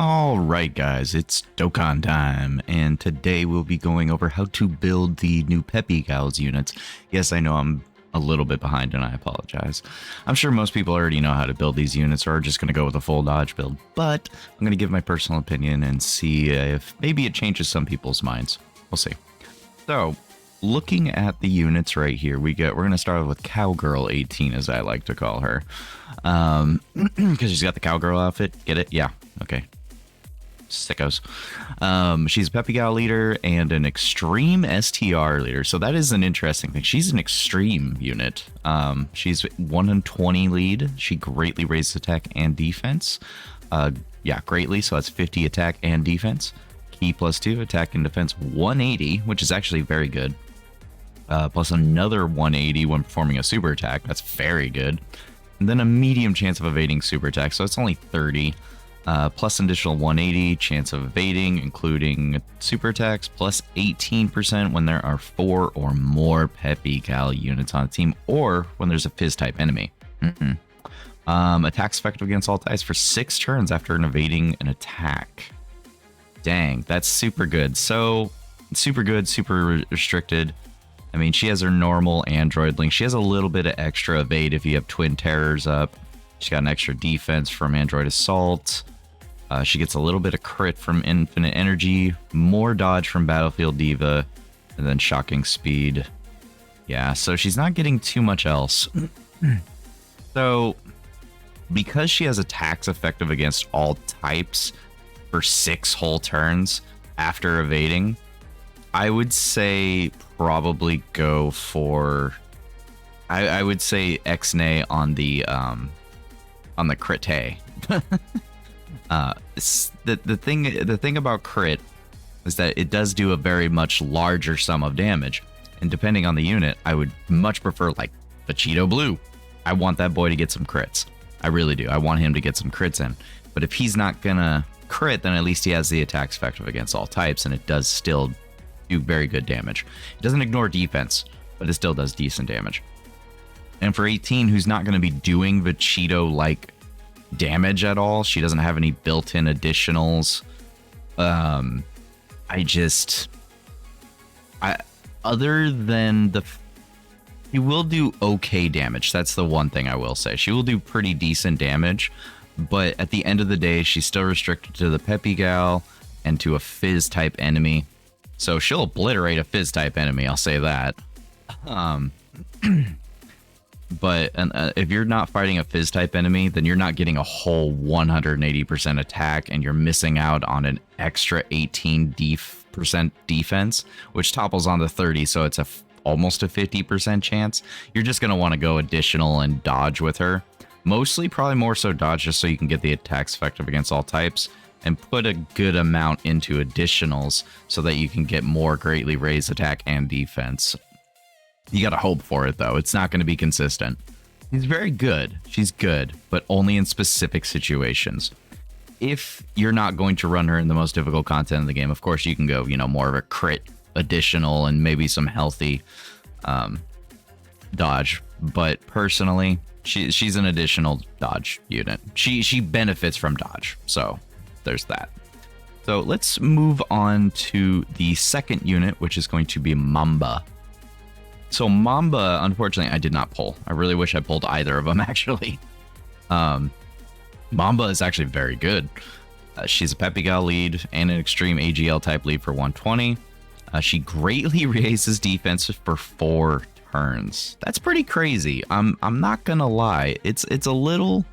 Alright guys, it's Dokkan time, and today we'll be going over how to build the new Peppy Gals units. Yes, I know I'm a little bit behind and I apologize. I'm sure most people already know how to build these units or are just going to go with a full dodge build, but I'm going to give my personal opinion and see if maybe it changes some people's minds. We'll see. So, looking at the units right here, we're going to start with Cowgirl 18, as I like to call her. Because she's got the cowgirl outfit. Get it? Yeah. Okay. Sickos. She's a Peppy Gal leader and an extreme STR leader. So that is an interesting thing. She's an extreme unit. She's 1 in 20 lead. She greatly raises attack and defense. Yeah, greatly. So that's 50 attack and defense. Key +2, attack and defense 180, which is actually very good. Plus another 180 when performing a super attack. That's very good. And then a medium chance of evading super attack. So it's only 30. Plus an additional 180 chance of evading, including super attacks, plus 18% when there are 4 or more Peppy Gal units on a team, or when there's a Fizz type enemy. Attacks effective against all types for 6 turns after evading an attack. Dang, that's super good. So, super good, super restricted. I mean, she has her normal Android link. She has a little bit of extra evade if you have Twin Terrors up. She's got an extra defense from Android Assault. She gets a little bit of crit from Infinite Energy, more dodge from Battlefield Diva, and then shocking speed. Yeah, so she's not getting too much else. So, because she has attacks effective against all types for 6 whole turns after evading, I would say probably go for... I would say X-Nay on the crit. The thing about crit is that it does do a very much larger sum of damage, and depending on the unit, I would much prefer like Vegito Blue. I want that boy to get some crits. I really do. I want him to get some crits in. But if he's not gonna crit, then at least he has the attacks effective against all types, and it does still do very good damage. It doesn't ignore defense, but it still does decent damage. And for 18, who's not going to be doing Vegito-like damage at all, she doesn't have any built-in additionals. Other than she will do okay damage. That's the one thing I will say. She will do pretty decent damage, but at the end of the day, she's still restricted to the Peppy Gal and to a Fizz type enemy. So she'll obliterate a Fizz type enemy, I'll say that. But if you're not fighting a Fizz type enemy, then you're not getting a whole 180% attack, and you're missing out on an extra 18% defense, which topples on the 30, so it's almost a 50% chance. You're just going to want to go additional and dodge with her. Mostly, probably more so dodge, just so you can get the attacks effective against all types, and put a good amount into additionals so that you can get more greatly raised attack and defense. You gotta hope for it, though. It's not going to be consistent. She's very good. She's good, but only in specific situations. If you're not going to run her in the most difficult content in the game, of course, you can go, more of a crit additional and maybe some healthy dodge. But personally, she's an additional dodge unit. She benefits from dodge, so there's that. So let's move on to the second unit, which is going to be Mamba. So Mamba, unfortunately, I did not pull. I really wish I pulled either of them, actually. Mamba is actually very good. She's a Peppy Gal lead and an extreme AGL type lead for 120. She greatly raises defense for 4 turns. That's pretty crazy. I'm not gonna lie. It's a little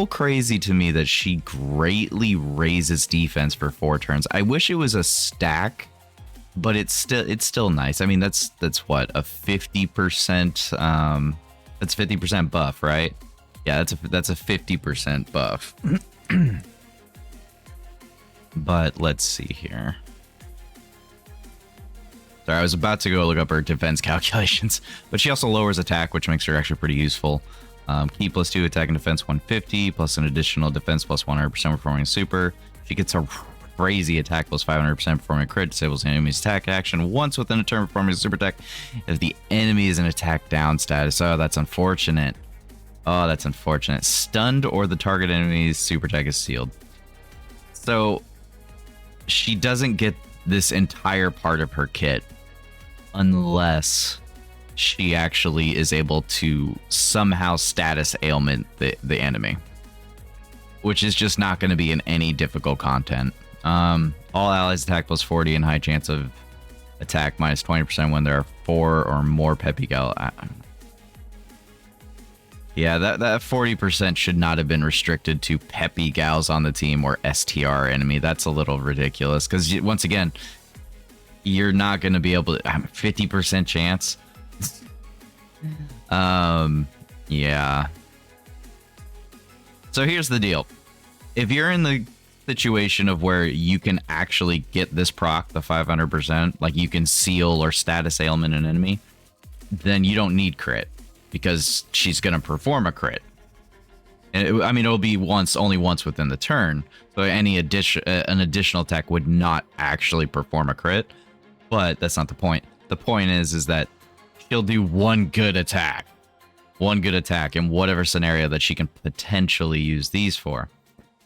crazy to me that she greatly raises defense for 4 turns. I wish it was a stack, but it's still nice. I mean, that's what, a 50%. That's 50% buff, right? Yeah, that's a 50% buff. But let's see here. Sorry, I was about to go look up her defense calculations, but she also lowers attack, which makes her actually pretty useful. Key +2, attack and defense 150, plus an additional defense plus 100% performing a super. She gets a crazy attack plus 500% performing a crit, disables the enemy's attack action once within a turn performing a super attack if the enemy is in attack down status. Oh, that's unfortunate. Oh, that's unfortunate. Stunned or the target enemy's super attack is sealed. So she doesn't get this entire part of her kit unless she actually is able to somehow status ailment the enemy, which is just not going to be in any difficult content. All allies attack plus 40 and high chance of attack minus 20% when there are 4 or more Peppy Gal. Yeah, that 40% should not have been restricted to Peppy Gals on the team or STR enemy. That's a little ridiculous because, once again, you're not going to be able to... 50% chance? Yeah. So here's the deal. If you're in the situation of where you can actually get this proc, the 500%, like you can seal or status ailment an enemy, then you don't need crit, because she's going to perform a crit. And I mean, it'll be only once within the turn. So an additional attack would not actually perform a crit, but that's not the point. The point is that she'll do one good attack in whatever scenario that she can potentially use these for.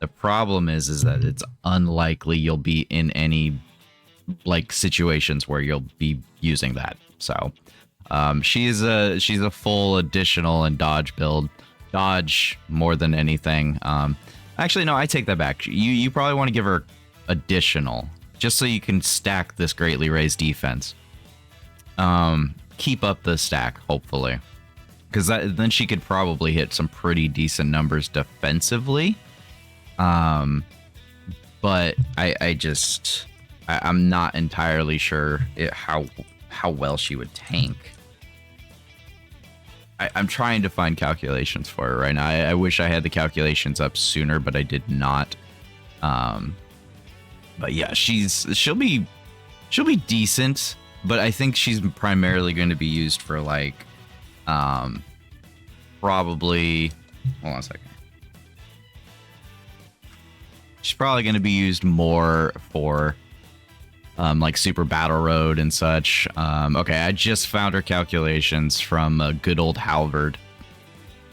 The problem is that it's unlikely you'll be in any like situations where you'll be using that. So she's a full additional and dodge build. Dodge more than anything. Actually, no, I take that back. You probably want to give her additional, just so you can stack this greatly raised defense. Keep up the stack, hopefully, because then she could probably hit some pretty decent numbers defensively. But I'm not entirely sure how well she would tank. I'm trying to find calculations for her right now. I wish I had the calculations up sooner, but I did not. But yeah, she'll be decent, but I think she's primarily going to be used for like, probably, hold on a second. She's probably going to be used more for like Super Battle Road and such. Okay, I just found her calculations from good old Halvard,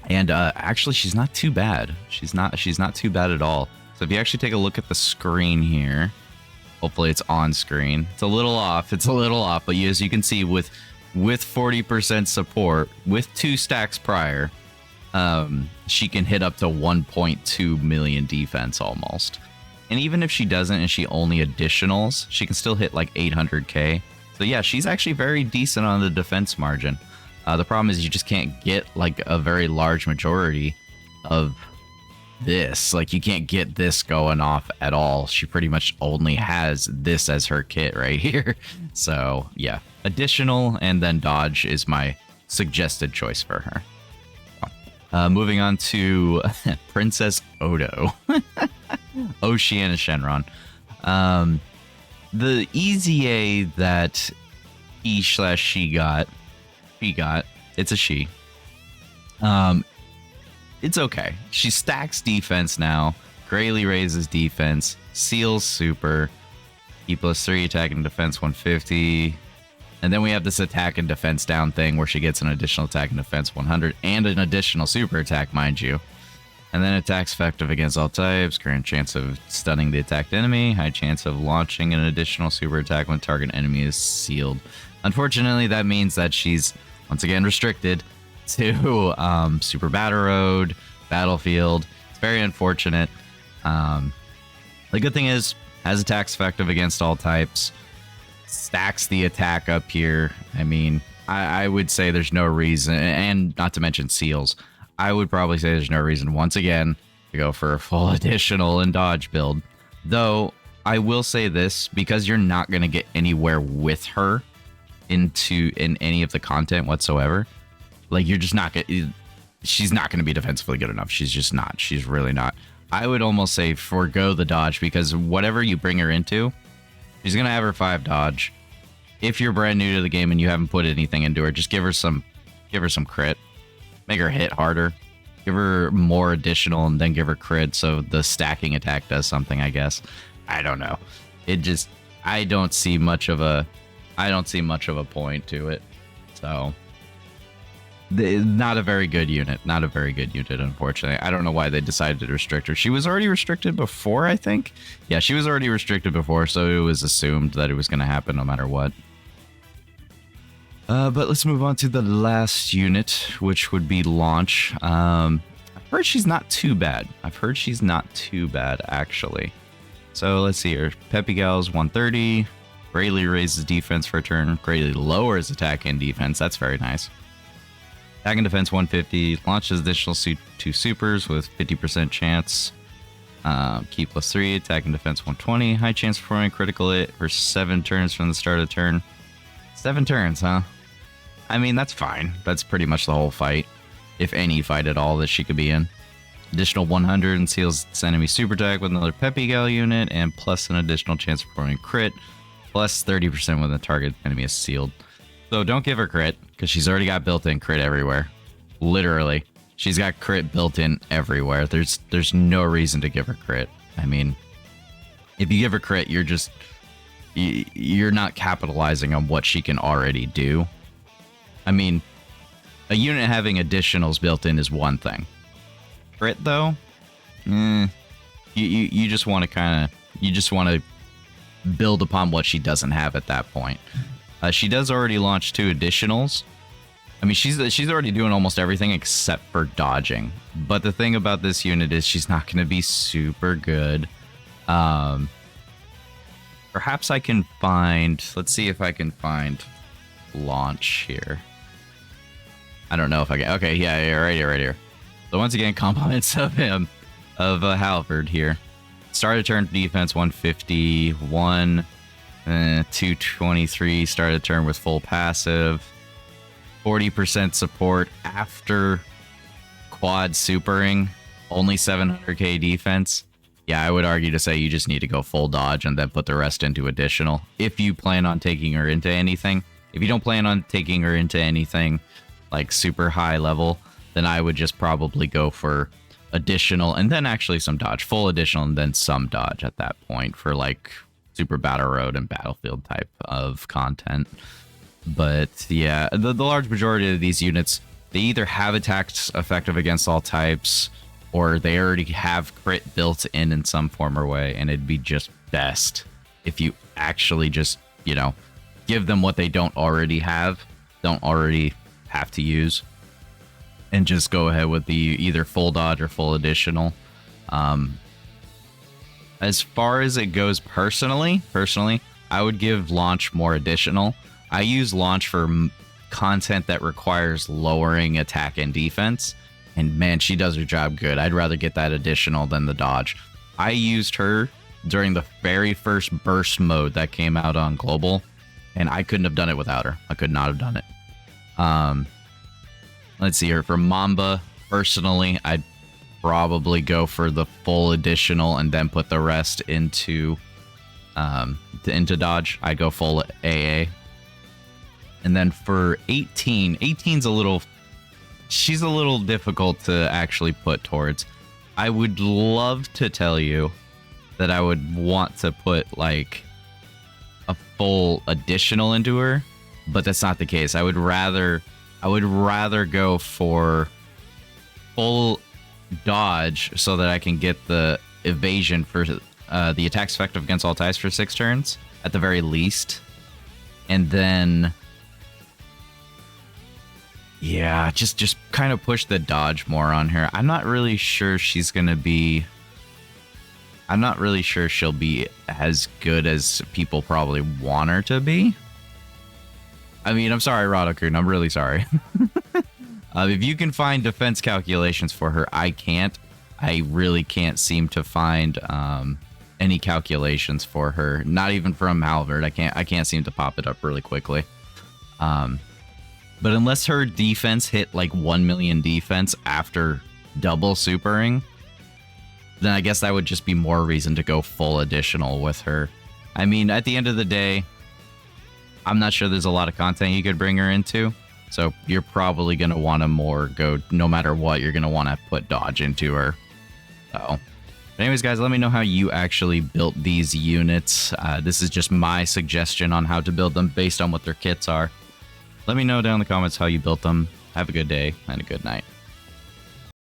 and actually, she's not too bad. She's not too bad at all. So if you actually take a look at the screen here, hopefully it's on screen. It's a little off, but as you can see, with 40% support, with 2 stacks prior, she can hit up to 1.2 million defense almost. And even if she doesn't and she only additionals, she can still hit like 800k. So yeah, she's actually very decent on the defense margin. The problem is you just can't get like a very large majority of this. Like, you can't get this going off at all. She pretty much only has this as her kit right here. So yeah, additional and then dodge is my suggested choice for her. Moving on to Princess Odo. Oceanus Shenron. The EZA that she got, it's a she. It's okay. She stacks defense now, greatly raises defense, seals super, E+3 attack and defense 150. And then we have this attack and defense down thing where she gets an additional attack and defense 100 and an additional super attack, mind you. And then attacks effective against all types, current chance of stunning the attacked enemy, high chance of launching an additional super attack when target enemy is sealed. Unfortunately, that means that she's once again restricted to Super Battle Road, Battlefield. It's very unfortunate. The good thing is, has attacks effective against all types, stacks the attack up here. I mean, I would say there's no reason, and not to mention seals, I would probably say there's no reason, once again, to go for a full additional and dodge build. Though, I will say this, because you're not going to get anywhere with her in any of the content whatsoever. Like, you're just not going to... She's not going to be defensively good enough. She's just not. She's really not. I would almost say forgo the dodge, because whatever you bring her into, she's going to have her 5 dodge. If you're brand new to the game and you haven't put anything into her, just give her some crit. Make her hit harder. Give her more additional and then give her crit so the stacking attack does something, I guess. I don't know. I don't see much of a point to it. So Not a very good unit. Not a very good unit, unfortunately. I don't know why they decided to restrict her. She was already restricted before, I think. Yeah, she was already restricted before, so it was assumed that it was going to happen no matter what. But let's move on to the last unit, which would be Launch. I've heard she's not too bad. I've heard she's not too bad, actually. So let's see here. Peppy Gal's 130. Greatly raises defense for a turn. Greatly lowers attack and defense. That's very nice. Attack and defense 150. Launches additional 2 supers with 50% chance. Key +3. Attack and defense 120. High chance of performing critical hit for 7 turns from the start of the turn. 7 turns, huh? I mean, that's fine. That's pretty much the whole fight. If any fight at all that she could be in. Additional 100 and seals its enemy super attack with another Peppy Gal unit. And plus an additional chance of performing crit. Plus 30% when the target enemy is sealed. So don't give her crit, because she's already got built-in crit everywhere. Literally. She's got crit built-in everywhere. There's no reason to give her crit. I mean, if you give her crit, you're not capitalizing on what she can already do. I mean, a unit having additionals built in is one thing. Crit, though? You just want to build upon what she doesn't have at that point. She does already launch 2 additionals. I mean, she's already doing almost everything except for dodging. But the thing about this unit is she's not going to be super good. Perhaps I can find... Let's see if I can find Launch here. I don't know if I can... Okay, yeah, right here. So once again, compliments of him, of Halford here. Started turn defense 151, 223. Started turn with full passive, 40% support after quad supering, only 700k defense. Yeah, I would argue to say you just need to go full dodge and then put the rest into additional. If you plan on taking her into anything. If you don't plan on taking her into anything like super high level, then I would just probably go for additional and then actually some dodge. Full additional and then some dodge at that point for like super battle road and battlefield type of content. But yeah, the large majority of these units, they either have attacks effective against all types or they already have crit built in some form or way, and it'd be just best if you actually just, you know, give them what they don't already have to use, and just go ahead with the either full dodge or full additional. As far as it goes personally, I would give Launch more additional. I use Launch for content that requires lowering attack and defense, and man, she does her job good. I'd rather get that additional than the dodge. I used her during the very first burst mode that came out on Global, and I couldn't have done it without her. I could not have done it. Let's see here. For Mamba, personally, I'd probably go for the full additional and then put the rest into dodge. I go full AA. And then for 18's a little... She's a little difficult to actually put towards. I would love to tell you that I would want to put like a full additional into her, but that's not the case. I would rather go for full dodge so that I can get the evasion for the attack's effective against all types for 6 turns at the very least. And then yeah, just kind of push the dodge more on her. I'm not really sure she'll be as good as people probably want her to be. I mean, I'm sorry, Rodokun. I'm really sorry. If you can find defense calculations for her, I can't. I really can't seem to find any calculations for her. Not even from Halvard. I can't seem to pop it up really quickly. But unless her defense hit like 1 million defense after double supering, then I guess that would just be more reason to go full additional with her. I mean, at the end of the day, I'm not sure there's a lot of content you could bring her into. So you're probably going to want to go, no matter what, you're going to want to put dodge into her. So, but anyways, guys, let me know how you actually built these units. This is just my suggestion on how to build them based on what their kits are. Let me know down in the comments how you built them. Have a good day and a good night.